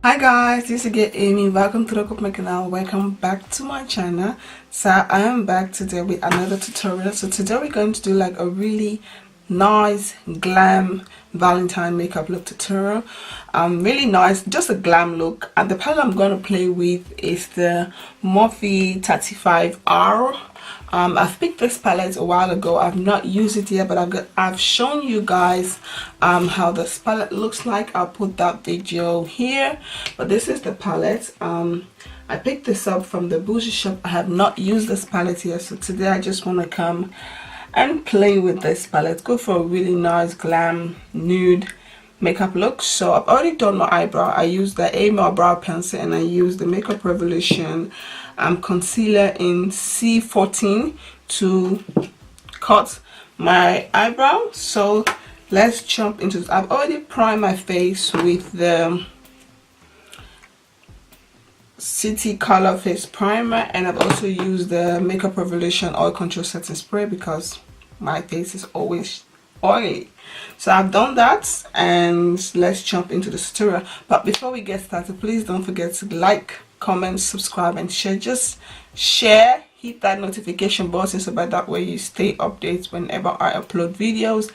Hi guys, this is again Amy. Welcome to my channel. Welcome back to my channel. So I am back today with another tutorial. So today we're going to do like a really nice glam Valentine makeup look tutorial. Really nice, just a glam look. And the palette I'm going to play with is the Morphe 35R. I've picked this palette a while ago. I've not used it yet, but I've shown you guys how this palette looks like. I'll put that video here. But this is the palette. I picked this up from the bougie shop. I have not used this palette yet, so today I just want to come and play with this palette. Go for a really nice glam nude makeup look. So I've already done my eyebrow. I used the Amel brow pencil and I used the Makeup Revolution concealer in C14 to cut my eyebrow. So let's jump into this. I've already primed my face with the City Color Face Primer, and I've also used the Makeup Revolution Oil Control Setting Spray because my face is always oily. So I've done that, and let's jump into the tutorial. But before we get started, please don't forget to like, comment, subscribe and share. Just share, hit that notification button so by that way you stay updated whenever I upload videos.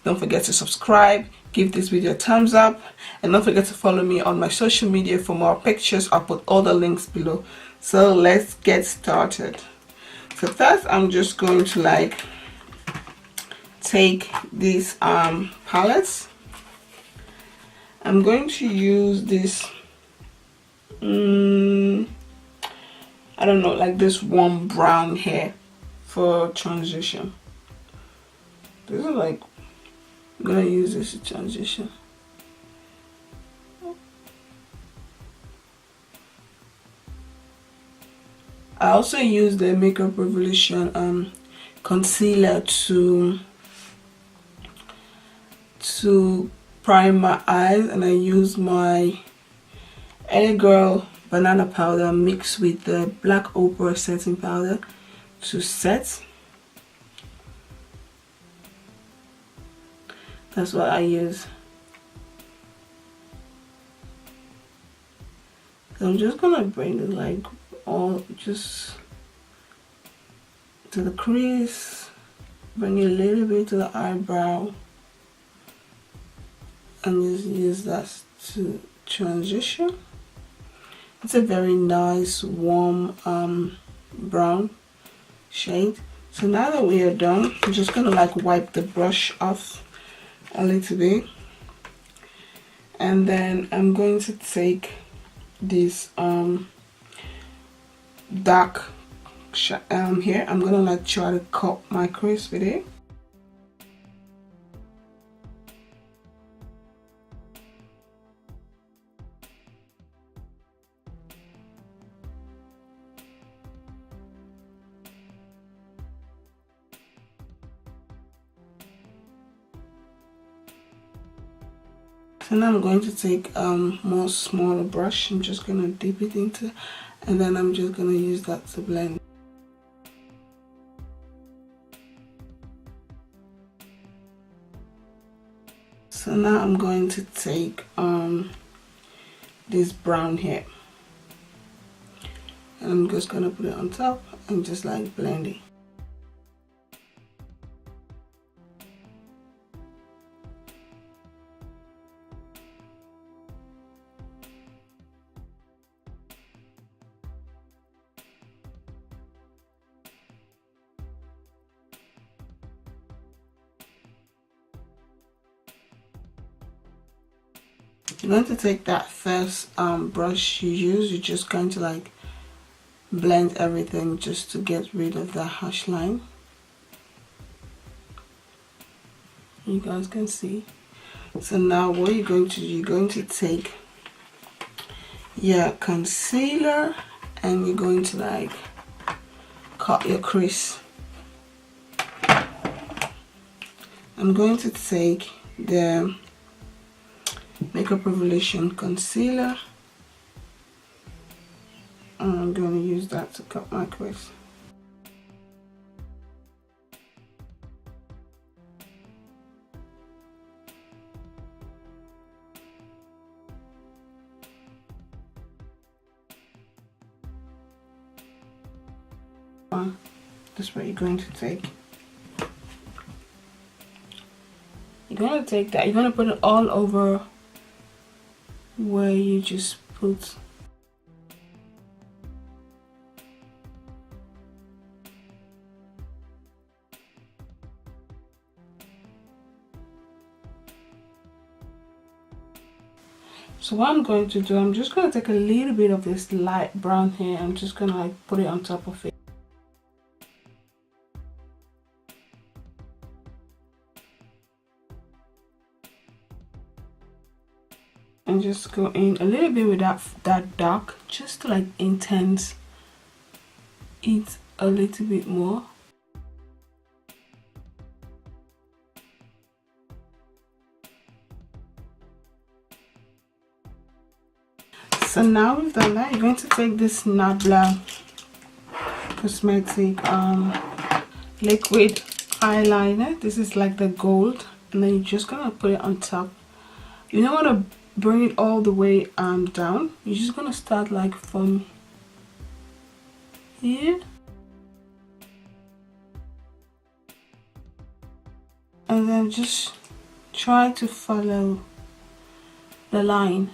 Don't forget to subscribe, give this video a thumbs up, and don't forget to follow me on my social media for more pictures. I'll put all the links below. So let's get started. So first I'm just going to like take these palettes. I'm going to use this I don't know, like this warm brown hair for transition. This is like, I'm gonna use this to transition. I also use the Makeup Revolution concealer to prime my eyes, and I use my LA Girl banana powder mixed with the black ochre setting powder to set. That's what I use. So I'm just gonna bring it like all just to the crease, bring it a little bit to the eyebrow, and just use that to transition. It's a very nice warm brown shade. So now that we are done, I'm just gonna like wipe the brush off a little bit, and then I'm going to take this dark here. I'm gonna like try to cut my crease with it. So now I'm going to take more smaller brush. I'm just gonna dip it into, and then I'm just gonna use that to blend. So now I'm going to take this brown hair, and I'm just gonna put it on top and just like blend it. You're going to take that first brush you use. You're just going to like blend everything just to get rid of the harsh line. You guys can see. So now what you're going to do, you're going to take your concealer and you're going to like cut your crease. I'm going to take the Makeup Revolution concealer, and I'm going to use that to cut my crease. on. That's what you're going to take. You're going to take that, you're going to put it all over where you just put So what I'm going to do, I'm just going to take a little bit of this light brown here. I'm just going to like put it on top of it. And just go in a little bit with that dark, just to like intense it a little bit more. So now we've done that, you're going to take this Nabla Cosmetic liquid eyeliner. This is like the gold, and then you're just gonna put it on top. You don't want to bring it all the way down. You're just gonna start like from here, and then just try to follow the line.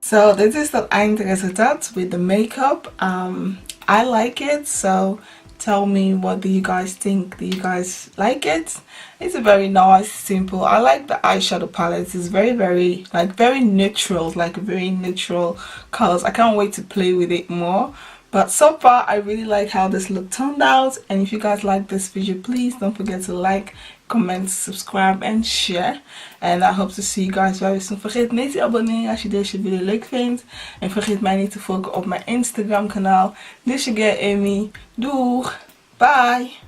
So dit is het eindresultaat with the makeup. I like it, so tell me, what do you guys think? Do you guys like it? It's a very nice, simple. I like the eyeshadow palette. It's very very neutral, like very neutral colors. I can't wait to play with it more. But so far I really like how this look turned out. And if you guys like this video, please don't forget to like, comment, subscribe and share. And I hope to see you guys very soon. Vergeet niet te abonneren als je deze video leuk vindt. En vergeet mij niet te volgen op mijn Instagram kanaal. This is your girl Amy. Doeg! Bye!